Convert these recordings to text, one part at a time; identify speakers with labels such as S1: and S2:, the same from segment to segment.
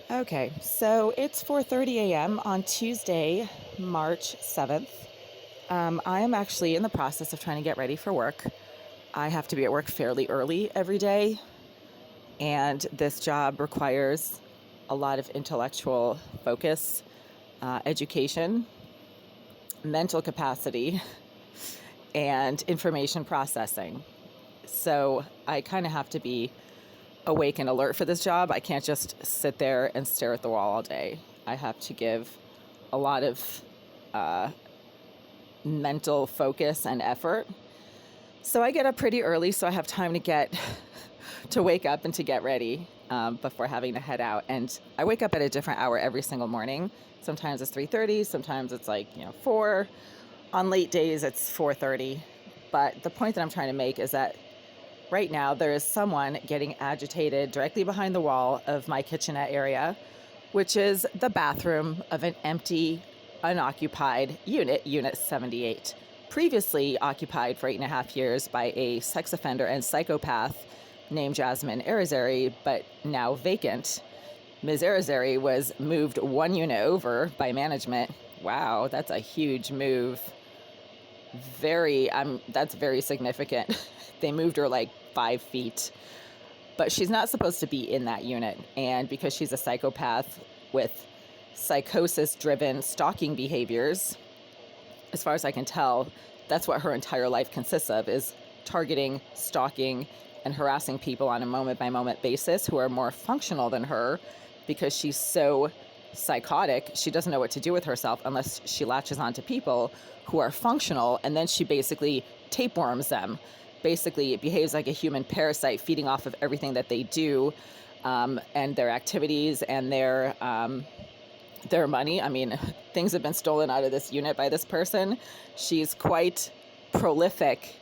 S1: Okay, so it's 4:30 a.m. on Tuesday, March 7th. I am actually in the process of trying to get ready for work. I have to be at work fairly early every day, and this job requires a lot of intellectual focus, education, mental capacity, and information processing. So I kind of have to be awake and alert for this job. I can't just sit there and stare at the wall all day. I have to give a lot of mental focus and effort. So I get up pretty early so I have time to wake up and to get ready before having to head out. And I wake up at a different hour every single morning. Sometimes it's 3:30, sometimes it's 4. On late days it's 4:30. But the point that I'm trying to make is that right now there is someone getting agitated directly behind the wall of my kitchenette area, which is the bathroom of an empty, unoccupied unit 78, previously occupied for 8.5 years by a sex offender and psychopath named Jasmine Arizari, but now vacant. Ms. Arizari was moved one unit over by management. Wow, that's a huge move. That's very significant. They moved her like 5 feet, but she's not supposed to be in that unit. And because she's a psychopath with psychosis-driven stalking behaviors, as far as I can tell, that's what her entire life consists of, is targeting, stalking, and harassing people on a moment-by-moment basis who are more functional than her. Because she's so psychotic, she doesn't know what to do with herself unless she latches onto people who are functional, and then she basically tapeworms them. Basically, it behaves like a human parasite, feeding off of everything that they do, and their activities and their money. I mean, things have been stolen out of this unit by this person. She's quite prolific,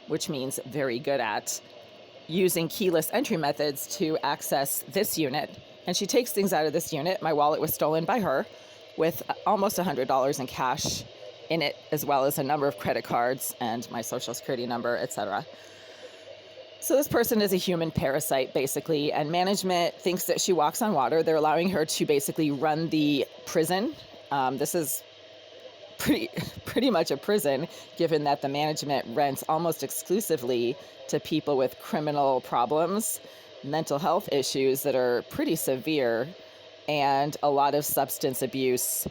S1: which means very good at using keyless entry methods to access this unit. And she takes things out of this unit. My wallet was stolen by her with almost $100 in cash in it, as well as a number of credit cards and my social security number, etc. So this person is a human parasite, basically, and management thinks that she walks on water. They're allowing her to basically run the prison. This is pretty much a prison, given that the management rents almost exclusively to people with criminal problems, mental health issues that are pretty severe, and a lot of substance abuse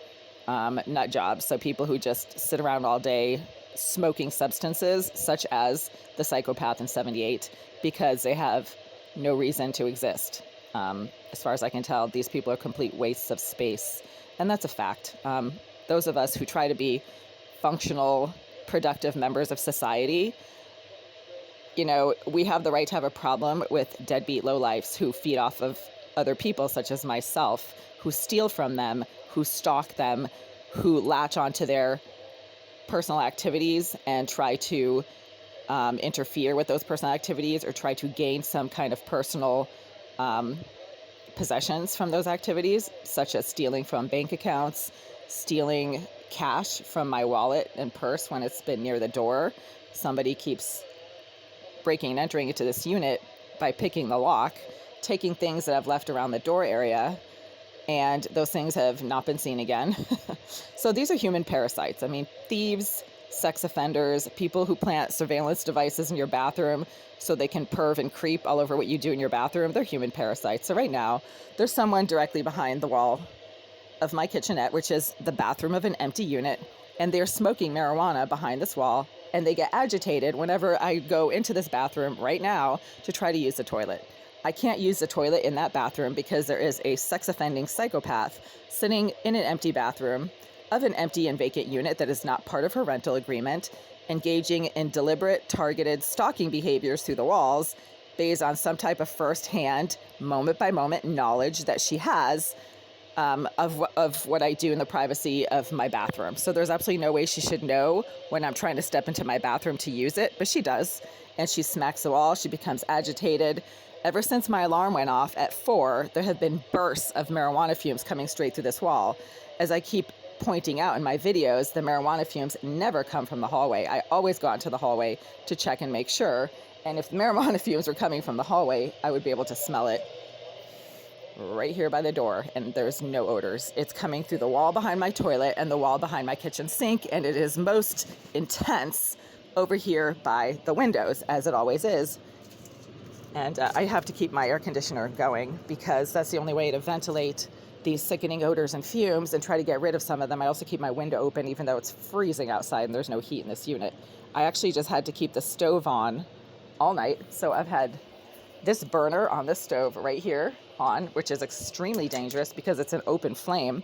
S1: nut jobs. So people who just sit around all day smoking substances, such as the psychopath in 78, because they have no reason to exist. As far as I can tell, these people are complete wastes of space. And that's a fact. Those of us who try to be functional, productive members of society, we have the right to have a problem with deadbeat lowlifes who feed off of other people, such as myself, who steal from them, who stalk them, who latch onto their personal activities and try to interfere with those personal activities, or try to gain some kind of personal possessions from those activities, such as stealing from bank accounts, stealing cash from my wallet and purse when it's been near the door. Somebody keeps breaking and entering into this unit by picking the lock, taking things that I've left around the door area, and those things have not been seen again. So these are human parasites. I mean, thieves, sex offenders, people who plant surveillance devices in your bathroom so they can perv and creep all over what you do in your bathroom. They're human parasites. So right now, there's someone directly behind the wall of my kitchenette, which is the bathroom of an empty unit, and they're smoking marijuana behind this wall, and they get agitated whenever I go into this bathroom right now to try to use the toilet. I can't use the toilet in that bathroom because there is a sex-offending psychopath sitting in an empty bathroom of an empty and vacant unit that is not part of her rental agreement, engaging in deliberate, targeted stalking behaviors through the walls based on some type of first-hand, moment-by-moment knowledge that she has of what I do in the privacy of my bathroom. So there's absolutely no way she should know when I'm trying to step into my bathroom to use it, but she does. And she smacks the wall. She becomes agitated. Ever since my alarm went off at 4, there have been bursts of marijuana fumes coming straight through this wall. As I keep pointing out in my videos, the marijuana fumes never come from the hallway. I always go out to the hallway to check and make sure. And if the marijuana fumes were coming from the hallway, I would be able to smell it right here by the door, and there's no odors. It's coming through the wall behind my toilet and the wall behind my kitchen sink, and it is most intense over here by the windows, as it always is. And I have to keep my air conditioner going because that's the only way to ventilate these sickening odors and fumes and try to get rid of some of them. I also keep my window open even though it's freezing outside and there's no heat in this unit. I actually just had to keep the stove on all night. So I've had this burner on this stove right here on, which is extremely dangerous because it's an open flame.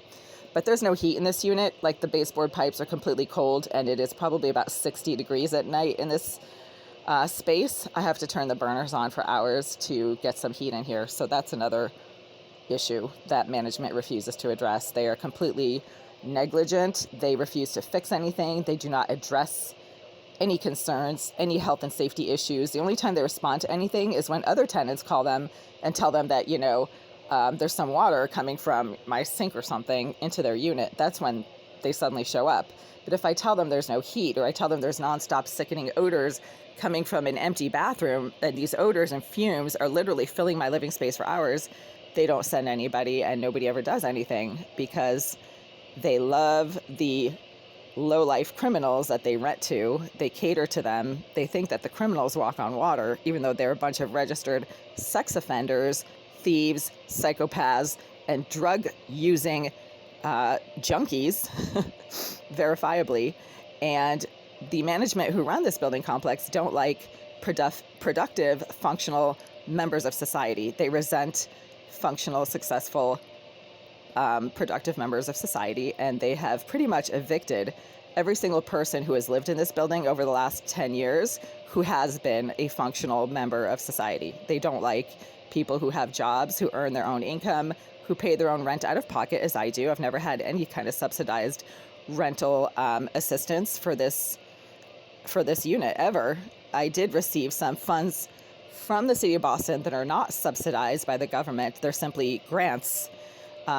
S1: But there's no heat in this unit. Like, the baseboard pipes are completely cold, and it is probably about 60 degrees at night in this space. I have to turn the burners on for hours to get some heat in here. So that's another issue that management refuses to address. They are completely negligent. They refuse to fix anything. They do not address any concerns, any health and safety issues. The only time they respond to anything is when other tenants call them and tell them that, there's some water coming from my sink or something into their unit. That's when they suddenly show up. But if I tell them there's no heat, or I tell them there's nonstop sickening odors coming from an empty bathroom, and these odors and fumes are literally filling my living space for hours, they don't send anybody, and nobody ever does anything because they love the low-life criminals that they rent to. They cater to them. They think that the criminals walk on water, even though they're a bunch of registered sex offenders, thieves, psychopaths, and drug-using junkies, verifiably. And the management who run this building complex don't like productive, functional members of society. They resent functional, successful, productive members of society, and they have pretty much evicted every single person who has lived in this building over the last 10 years who has been a functional member of society. They don't like people who have jobs, who earn their own income, who pay their own rent out of pocket, as I do. I've never had any kind of subsidized rental assistance for this unit ever. I did receive some funds from the city of Boston that are not subsidized by the government. They're simply grants.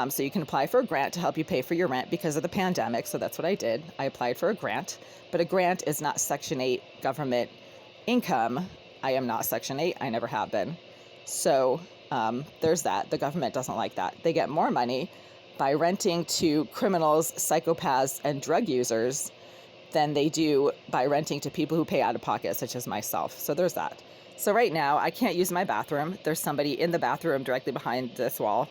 S1: So you can apply for a grant to help you pay for your rent because of the pandemic. So that's what I did. I applied for a grant, but a grant is not Section 8 government income. I am not Section 8. I never have been. So there's that. The government doesn't like that. They get more money by renting to criminals, psychopaths, and drug users than they do by renting to people who pay out of pocket, such as myself. So there's that. So right now, I can't use my bathroom. There's somebody in the bathroom directly behind this wall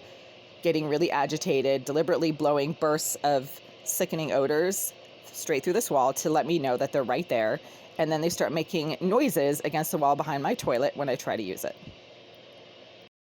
S1: getting really agitated, deliberately blowing bursts of sickening odors straight through this wall to let me know that they're right there. And then they start making noises against the wall behind my toilet when I try to use it.